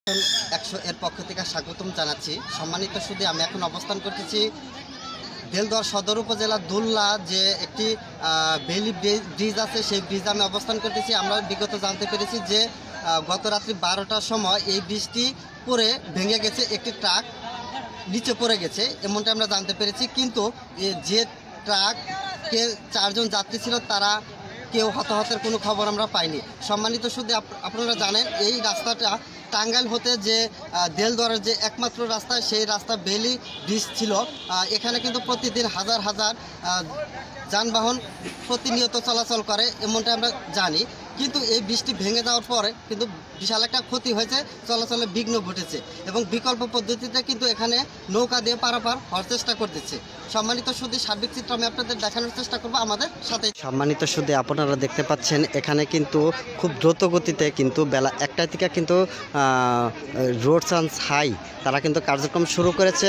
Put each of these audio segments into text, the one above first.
100 এর পক্ষ থেকে স্বাগতম জানাচ্ছি। সম্মানিত সুধী, আমি এখন অবস্থান করতেছি দেলদুয়ার সদর উপজেলা দুল্লা যে একটি বেইলি ব্রিজ আছে, সেই ব্রিজে আমি অবস্থান করতেছি। আমরা বিগত জানতে পেরেছি যে গত রাত্রি 12টার সময় এই ব্রিজটি পড়ে ভেঙে গেছে, একটি ট্রাক নিচে পড়ে গেছে এমনটা আমরা জানতে পেরেছি। কিন্তু যে ট্রাকে 4 জন যাত্রী ছিল তারা কেউ হতাহতের কোনো খবর আমরা পাইনি। সম্মানিত সুধী, আপনারা জানেন এই রাস্তাটা টাঙ্গাইল হতে যে দেলদুয়ারের যে একমাত্র রাস্তা, সেই রাস্তা বেইলি ব্রিজ ছিল। এখানে কিন্তু প্রতিদিন হাজার হাজার যানবাহন প্রতিনিয়ত চলাচল করে এমনটা আমরা জানি। কিন্তু এই ব্রিজটি ভেঙে যাওয়ার পরে কিন্তু বিশাল একটা ক্ষতি হয়েছে, চলাচলে বিঘ্ন ঘটেছে এবং বিকল্প পদ্ধতিতে কিন্তু এখানে নৌকা দিয়ে পারাপার হওয়ার চেষ্টা করতেছে। সম্মানিত সুধী, সার্বিক চিত্র আমি আপনাদের দেখানোর চেষ্টা করব আমাদের সাথে। সম্মানিত সুধী, আপনারা দেখতে পাচ্ছেন এখানে কিন্তু খুব দ্রুত গতিতে কিন্তু বেলা 1টা থেকে কিন্তু রোড চান্স হাই তারা কিন্তু কার্যক্রম শুরু করেছে।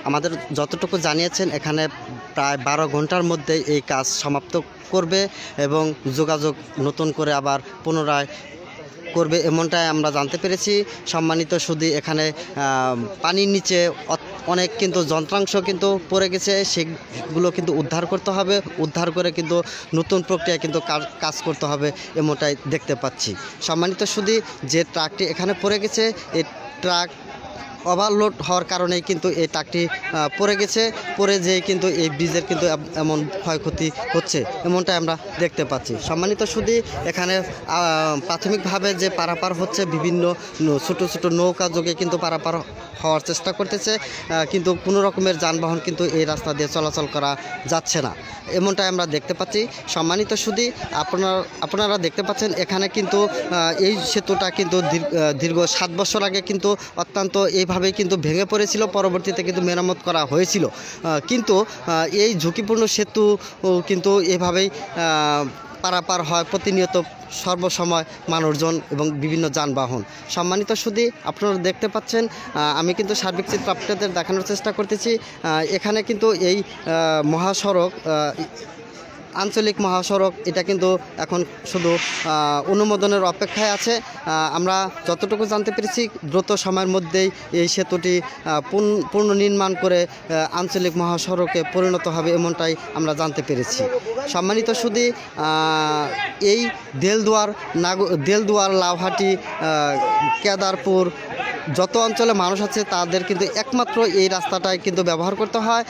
আমাদের যতটুকু জানিয়েছেন এখানে প্রায় 12 ঘন্টার মধ্যে এই কাজ সমাপ্ত করবে এবং যোগাযোগ নতুন করে আবার পুনরায় করবে এমনটাই আমরা জানতে পেরেছি। সম্মানিত সুধী, এখানে পানির নিচে অনেক কিন্তু যন্ত্রাংশ কিন্তু পড়ে গেছে, সেগুলো কিন্তু উদ্ধার করতে হবে, উদ্ধার করে কিন্তু নতুন প্রক্রিয়া কিন্তু কাজ করতে হবে এমনটাই দেখতে পাচ্ছি। সম্মানিত সুধী, যে ট্রাকটি এখানে পড়ে গেছে, এই ট্রাক ওভারলোড হওয়ার কারণেই কিন্তু এই ট্রাকটি পড়ে গেছে, পড়ে যেয়ে কিন্তু এই ব্রিজের কিন্তু এমন ক্ষয়ক্ষতি হচ্ছে এমনটাই আমরা দেখতে পাচ্ছি। সম্মানিত সুধী, এখানে প্রাথমিকভাবে যে পারাপার হচ্ছে বিভিন্ন ছোট ছোট নৌকা যোগে কিন্তু পারাপার হওয়ার চেষ্টা করতেছে, কিন্তু কোনো রকমের যানবাহন কিন্তু এই রাস্তা দিয়ে চলাচল করা যাচ্ছে না এমনটাই আমরা দেখতে পাচ্ছি। সম্মানিত সুধী, আপনারা দেখতে পাচ্ছেন এখানে কিন্তু এই সেতুটা কিন্তু দীর্ঘ 7 বছর আগে কিন্তু অত্যন্ত এইভাবেই কিন্তু ভেঙে পড়েছিল, পরবর্তীতে কিন্তু মেরামত করা হয়েছিল। কিন্তু এই ঝুঁকিপূর্ণ সেতু কিন্তু এভাবেই পারাপার হয় প্রতিনিয়ত সর্বসময় মানুষজন এবং বিভিন্ন যানবাহন। সম্মানিত সুধী, আপনারা দেখতে পাচ্ছেন আমি কিন্তু সার্বিক চিত্র আপনাদের দেখানোর চেষ্টা করতেছি। এখানে কিন্তু এই মহাসড়ক, আঞ্চলিক মহাসড়ক, এটা কিন্তু এখন শুধু অনুমোদনের অপেক্ষায় আছে। আমরা যতটুকু জানতে পেরেছি দ্রুত সময়ের মধ্যেই এই সেতুটি পুনর্নির্মাণ করে আঞ্চলিক মহাসড়কে পরিণত হবে এমনটাই আমরা জানতে পেরেছি। সম্মানিত সুধী, এই দেলদুয়ার, লাউহাটি, কেদারপুর যত অঞ্চলে মানুষ আছে তাদের কিন্তু একমাত্র এই রাস্তাটাই কিন্তু ব্যবহার করতে হয়।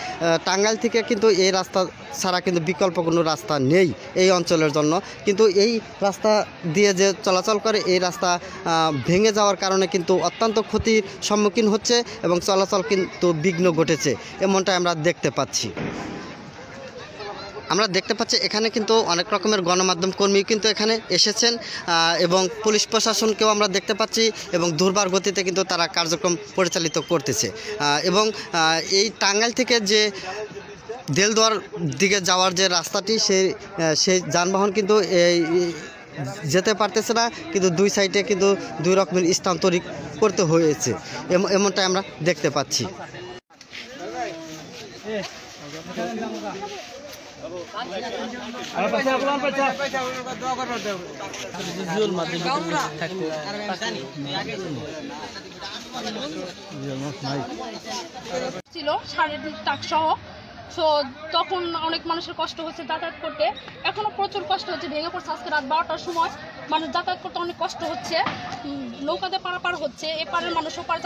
টাঙ্গাইল থেকে কিন্তু এই রাস্তা ছাড়া কিন্তু বিকল্প কোনো রাস্তা নেই এই অঞ্চলের জন্য। কিন্তু এই রাস্তা দিয়ে যে চলাচল করে, এই রাস্তা ভেঙে যাওয়ার কারণে কিন্তু অত্যন্ত ক্ষতির সম্মুখীন হচ্ছে এবং চলাচল কিন্তু বিঘ্ন ঘটেছে এমনটাই আমরা দেখতে পাচ্ছি। আমরা দেখতে পাচ্ছি এখানে কিন্তু অনেক রকমের গণমাধ্যম কর্মী কিন্তু এখানে এসেছেন এবং পুলিশ প্রশাসনকেও আমরা দেখতে পাচ্ছি এবং দুর্বার গতিতে কিন্তু তারা কার্যক্রম পরিচালিত করতেছে। এবং এই টাঙ্গাইল থেকে যে দেলদুয়ার দিকে যাওয়ার যে রাস্তাটি, সেই যানবাহন কিন্তু যেতে পারতেছে না, কিন্তু দুই সাইডে কিন্তু 2 রকমের স্থানান্তরিত করতে হয়েছে এমনটাই আমরা দেখতে পাচ্ছি। ছিল 3.5 ট্রাক সহ, তখন অনেক মানুষের কষ্ট হচ্ছে যাতায়াত করতে, এখনো প্রচুর কষ্ট হচ্ছে। ভেঙে পড়ছে আজকে রাত 12টার সময়, মানুষ যাতায়াত করতে অনেক কষ্ট হচ্ছে। নৌকাতে পারাপার হচ্ছে, এপারের মানুষ ওপার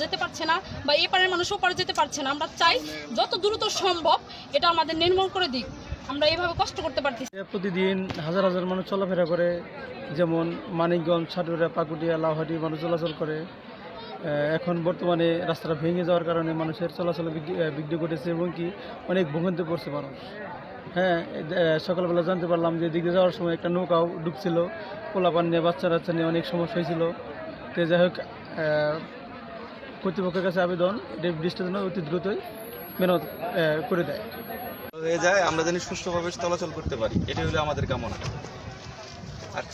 যেতে পারছে না, বা এপারের মানুষ ওপারে যেতে পারছে না। আমরা চাই যত দ্রুত সম্ভব এটা আমাদের নির্মূল করে দিক, আমরা এইভাবে কষ্ট করতে পারতেছি। প্রতিদিন হাজার হাজার মানুষ চলাফেরা করে, যেমন মানিকগঞ্জ, সাটুরা, পাকুটিয়া, লাউহাটি মানুষ চলাচল করে। এখন বর্তমানে রাস্তাটা ভেঙে যাওয়ার কারণে মানুষের চলাচলে বিঘ্ন ঘটেছে এবং কি অনেক ভোগান্তি পড়ছে মানুষ। হ্যাঁ, সকালবেলা জানতে পারলাম যে দিকে যাওয়ার সময় একটা নৌকাও ডুবছিল, পোলাপান নিয়ে, বাচ্চা নিয়ে অনেক সমস্যা হয়েছিল। তো যাই হোক, কর্তৃপক্ষের কাছে আবেদন এটা ব্রিজটা যেন অতি দ্রুতই মেরামত করে দেয় হয়ে যায়, আমরা যেন সুষ্ঠুভাবে চলাচল করতে পারি, এটাই হলো আমাদের কামনা। আর